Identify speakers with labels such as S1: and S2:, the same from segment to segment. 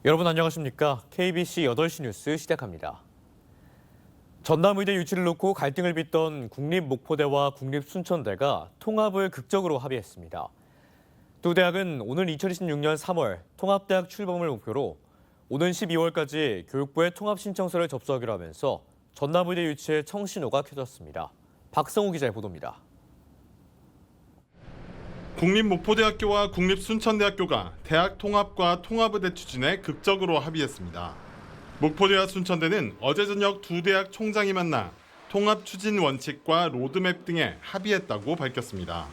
S1: 여러분 안녕하십니까? KBC 8시 뉴스 시작합니다. 전남의대 유치를 놓고 갈등을 빚던 국립목포대와 국립순천대가 통합을 극적으로 합의했습니다. 두 대학은 오는 2026년 3월 통합대학 출범을 목표로 오는 12월까지 교육부에 통합 신청서를 접수하기로 하면서 전남의대 유치의 청신호가 켜졌습니다. 박성우 기자의 보도입니다.
S2: 국립목포대학교와 국립순천대학교가 대학 통합과 통합의대 추진에 극적으로 합의했습니다. 목포대와 순천대는 어제 저녁 두 대학 총장이 만나 통합 추진 원칙과 로드맵 등에 합의했다고 밝혔습니다.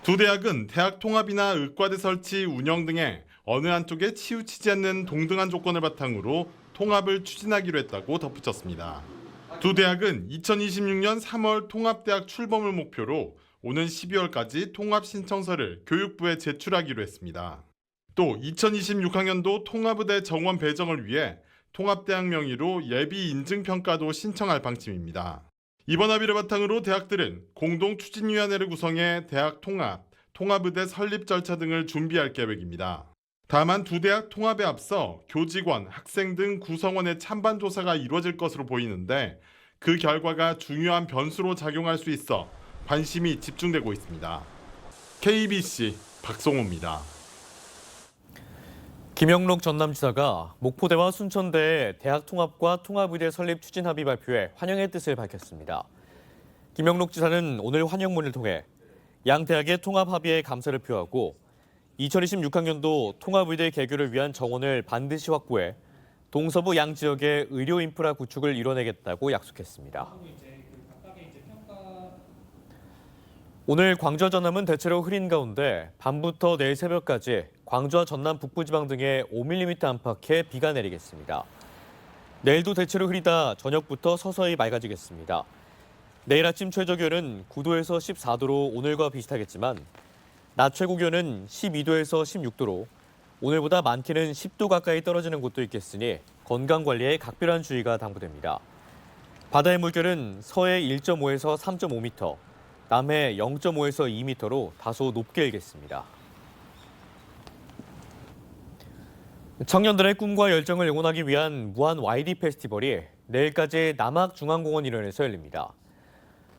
S2: 두 대학은 대학 통합이나 의과대 설치, 운영 등의 어느 한쪽에 치우치지 않는 동등한 조건을 바탕으로 통합을 추진하기로 했다고 덧붙였습니다. 두 대학은 2026년 3월 통합대학 출범을 목표로 오는 12월까지 통합 신청서를 교육부에 제출하기로 했습니다. 또 2026학년도 통합의대 정원 배정을 위해 통합대학 명의로 예비 인증평가도 신청할 방침입니다. 이번 합의를 바탕으로 대학들은 공동추진위원회를 구성해 대학 통합, 통합의대 설립 절차 등을 준비할 계획입니다. 다만 두 대학 통합에 앞서 교직원, 학생 등 구성원의 찬반 조사가 이루어질 것으로 보이는데 그 결과가 중요한 변수로 작용할 수 있어 관심이 집중되고 있습니다. KBC 박성호입니다.
S1: 김영록 전남지사가 목포대와 순천대의 대학 통합과 통합의대 설립 추진 합의 발표에 환영의 뜻을 밝혔습니다. 김영록 지사는 오늘 환영문을 통해 양 대학의 통합 합의에 감사를 표하고 2026학년도 통합의대 개교를 위한 정원을 반드시 확보해 동서부 양 지역의 의료 인프라 구축을 이뤄내겠다고 약속했습니다. 오늘 광주와 전남은 대체로 흐린 가운데 밤부터 내일 새벽까지 광주와 전남 북부지방 등에 5mm 안팎의 비가 내리겠습니다. 내일도 대체로 흐리다 저녁부터 서서히 맑아지겠습니다. 내일 아침 최저 기온은 9도에서 14도로 오늘과 비슷하겠지만 낮 최고 기온은 12도에서 16도로 오늘보다 많게는 10도 가까이 떨어지는 곳도 있겠으니 건강관리에 각별한 주의가 당부됩니다. 바다의 물결은 서해 1.5에서 3.5m, 남해 0.5에서 2m로 다소 높게 일겠습니다. 청년들의 꿈과 열정을 응원하기 위한 무한 YD 페스티벌이 내일까지 남학중앙공원 일원에서 열립니다.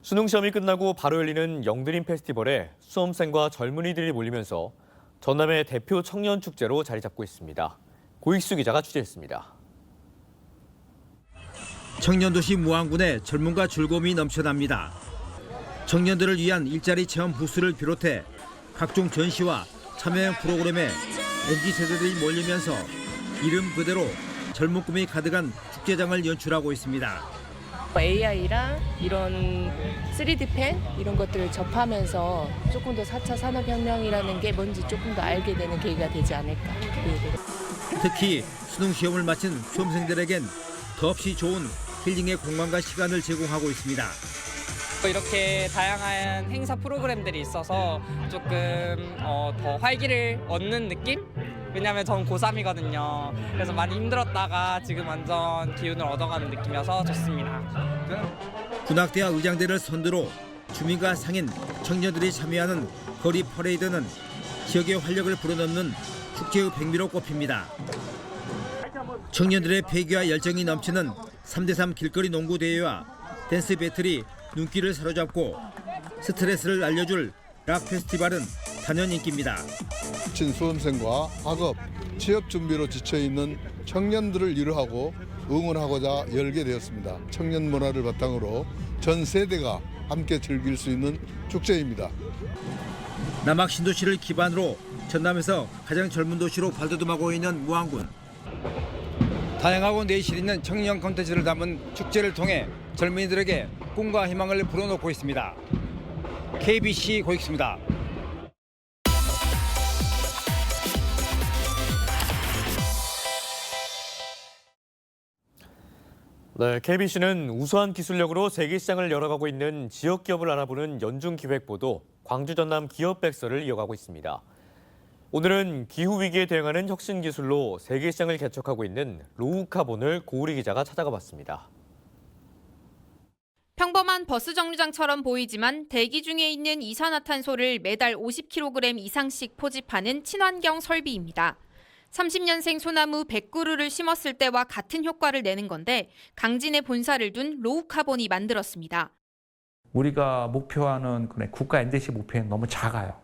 S1: 수능 시험이 끝나고 바로 열리는 영드림 페스티벌에 수험생과 젊은이들이 몰리면서 전남의 대표 청년 축제로 자리 잡고 있습니다. 고익수 기자가 취재했습니다.
S3: 청년도시 무안군에 젊음과 즐거움이 넘쳐납니다. 청년들을 위한 일자리 체험 부스를 비롯해 각종 전시와 참여형 프로그램에 MZ세대들이 몰리면서 이름 그대로 젊은 꿈이 가득한 축제장을 연출하고 있습니다.
S4: AI랑 이런 3D 펜 이런 것들을 접하면서 조금 더 4차 산업혁명이라는 게 뭔지 조금 더 알게 되는 계기가 되지 않을까.
S3: 특히 수능 시험을 마친 수험생들에겐 더없이 좋은 힐링의 공간과 시간을 제공하고 있습니다.
S5: 이렇게 다양한 행사 프로그램들이 있어서 조금 더 활기를 얻는 느낌? 왜냐하면 전 고3이거든요. 그래서 많이 힘들었다가 지금 완전 기운을 얻어가는 느낌이어서 좋습니다.
S3: 군악대와 의장대를 선두로 주민과 상인, 청년들이 참여하는 거리 퍼레이드는 지역의 활력을 불어넣는 축제의 백미로 꼽힙니다. 청년들의 패기와 열정이 넘치는 3대3 길거리 농구 대회와 댄스 배틀이 눈길을 사로잡고 스트레스를 날려줄 락 페스티벌은 단연 인기입니다.
S6: 수험생과 학업, 취업 준비로 지쳐있는 청년들을 위로하고 응원하고자 열게 되었습니다. 청년 문화를 바탕으로 전 세대가 함께 즐길 수 있는 축제입니다.
S3: 남학 신도시를 기반으로 전남에서 가장 젊은 도시로 발돋움하고 있는 무안군. 다양하고 내실 있는 청년 콘텐츠를 담은 축제를 통해 젊은이들에게 꿈과 희망을 불어넣고 있습니다. KBC 고익수입니다.
S1: 네, KBC는 우수한 기술력으로 세계 시장을 열어가고 있는 지역 기업을 알아보는 연중 기획보도 광주 전남 기업 백서를 이어가고 있습니다. 오늘은 기후 위기에 대응하는 혁신 기술로 세계 시장을 개척하고 있는 로우카본을 고우리 기자가 찾아가 봤습니다.
S7: 평범한 버스 정류장처럼 보이지만 대기 중에 있는 이산화탄소를 매달 50kg 이상씩 포집하는 친환경 설비입니다. 30년생 소나무 100그루를 심었을 때와 같은 효과를 내는 건데 강진에 본사를 둔 로우카본이 만들었습니다.
S8: 우리가 목표하는 국가 NDC 목표는 너무 작아요.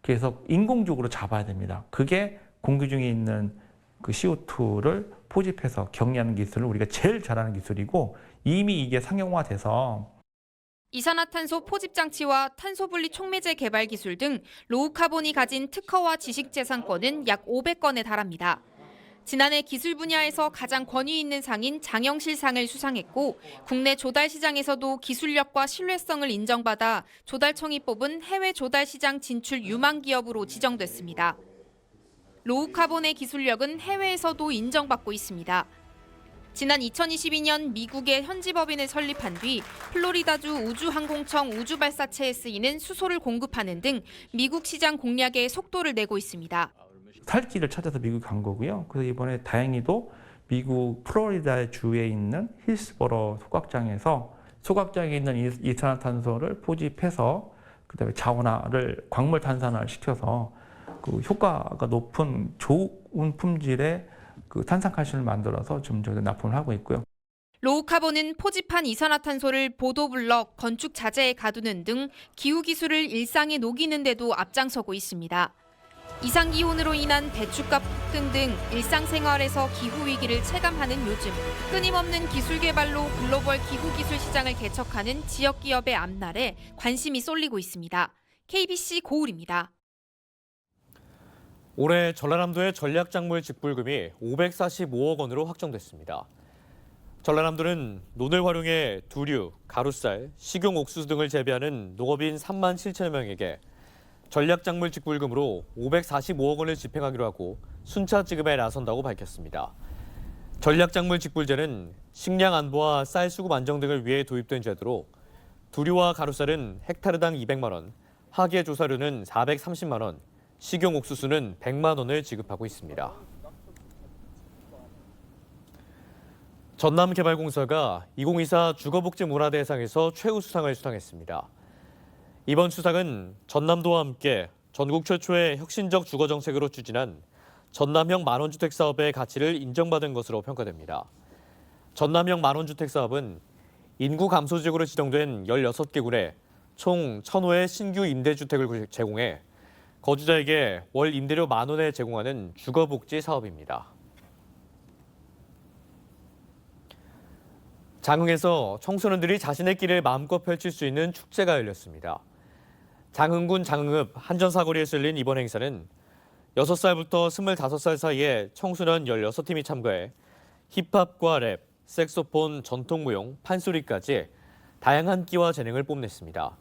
S8: 그래서 인공적으로 잡아야 됩니다. 그게 공기 중에 있는 그 CO2를 포집해서 격리하는 기술을 우리가 제일 잘하는 기술이고 이미 이게 상용화돼서
S7: 이산화탄소 포집 장치와 탄소 분리 촉매제 개발 기술 등 로우카본이 가진 특허와 지식재산권은 약 500건에 달합니다. 지난해 기술 분야에서 가장 권위 있는 상인 장영실상을 수상했고 국내 조달 시장에서도 기술력과 신뢰성을 인정받아 조달청이 뽑은 해외 조달 시장 진출 유망 기업으로 지정됐습니다. 로우카본의 기술력은 해외에서도 인정받고 있습니다. 지난 2022년 미국의 현지 법인을 설립한 뒤 플로리다주 우주항공청 우주발사체에 쓰이는 수소를 공급하는 등 미국 시장 공략에 속도를 내고 있습니다.
S8: 살지를 찾아서 미국 간 거고요. 그래서 이번에 다행히도 미국 플로리다 주에 있는 힐스버러 소각장에 있는 이산화탄소를 포집해서 그다음에 자원화를 광물 탄산화를 시켜서 그 효과가 높은 좋은 품질의 그 탄산칼슘을 만들어서 좀 저희가 납품을 하고 있고요.
S7: 로우카본은 포집한 이산화탄소를 보도블럭, 건축 자재에 가두는 등 기후 기술을 일상에 녹이는 데도 앞장서고 있습니다. 이상기온으로 인한 배출가 폭등 등 일상생활에서 기후위기를 체감하는 요즘 끊임없는 기술 개발로 글로벌 기후기술 시장을 개척하는 지역기업의 앞날에 관심이 쏠리고 있습니다. KBC 고울입니다.
S1: 올해 전라남도의 전략작물 직불금이 545억 원으로 확정됐습니다. 전라남도는 논을 활용해 두류, 가루쌀, 식용 옥수수 등을 재배하는 농업인 3만 7천여 명에게 전략작물 직불금으로 545억 원을 집행하기로 하고 순차 지급에 나선다고 밝혔습니다. 전략작물 직불제는 식량 안보와 쌀 수급 안정 등을 위해 도입된 제도로 두류와 가루쌀은 헥타르당 200만 원, 하계 조사료는 430만 원, 식용 옥수수는 100만 원을 지급하고 있습니다. 전남개발공사가 2024 주거복지문화대상에서 최우수상을 수상했습니다. 이번 수상은 전남도와 함께 전국 최초의 혁신적 주거정책으로 추진한 전남형 만원주택 사업의 가치를 인정받은 것으로 평가됩니다. 전남형 만원주택 사업은 인구 감소 지역으로 지정된 16개 군에 총 1,000호의 신규 임대주택을 제공해 거주자에게 월 임대료 10,000원에 제공하는 주거복지 사업입니다. 장흥에서 청소년들이 자신의 길을 마음껏 펼칠 수 있는 축제가 열렸습니다. 장흥군 장흥읍 한전사거리에서 열린 이번 행사는 6살부터 25살 사이의 청소년 16팀이 참가해 힙합과 랩, 색소폰, 전통무용, 판소리까지 다양한 끼와 재능을 뽐냈습니다.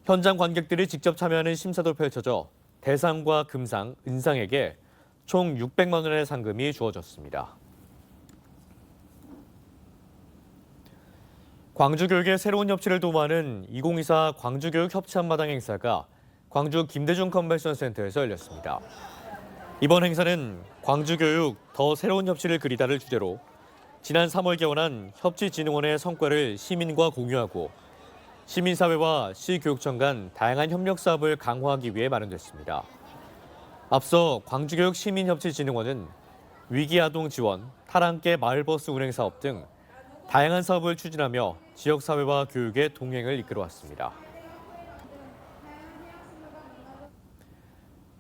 S1: 현장 관객들이 직접 참여하는 심사도 펼쳐져 대상과 금상, 은상에게 총 600만 원의 상금이 주어졌습니다. 광주교육의 새로운 협치를 도모하는 2024 광주교육 협치 한마당 행사가 광주 김대중 컨벤션 센터에서 열렸습니다. 이번 행사는 광주교육 더 새로운 협치를 그리다를 주제로 지난 3월 개원한 협치진흥원의 성과를 시민과 공유하고 시민사회와 시교육청 간 다양한 협력 사업을 강화하기 위해 마련됐습니다. 앞서 광주교육 시민협치진흥원은 위기아동 지원, 탈함께 마을버스 운행 사업 등 다양한 사업을 추진하며 지역사회와 교육의 동행을 이끌어왔습니다.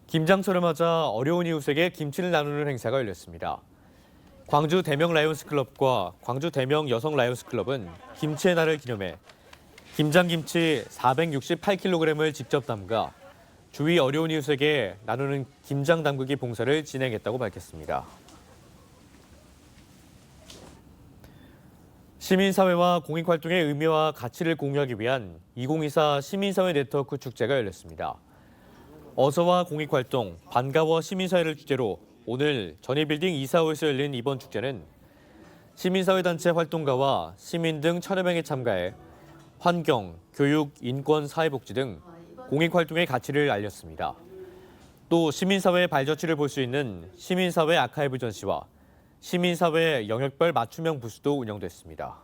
S1: 김장철을 맞아 어려운 이웃에게 김치를 나누는 행사가 열렸습니다. 광주 대명 라이온스 클럽과 광주 대명 여성 라이온스 클럽은 김치의 날을 기념해 김장김치 468kg을 직접 담가 주위 어려운 이웃에게 나누는 김장 담그기 봉사를 진행했다고 밝혔습니다. 시민사회와 공익활동의 의미와 가치를 공유하기 위한 2024 시민사회 네트워크 축제가 열렸습니다. 어서와 공익활동, 반가워 시민사회를 주제로 오늘 전희빌딩 245에서 열린 이번 축제는 시민사회단체 활동가와 시민 등 1,000여 명이 참가해 환경, 교육, 인권, 사회복지 등 공익활동의 가치를 알렸습니다. 또 시민사회의 발자취를 볼 수 있는 시민사회 아카이브 전시와 시민사회 영역별 맞춤형 부스도 운영됐습니다.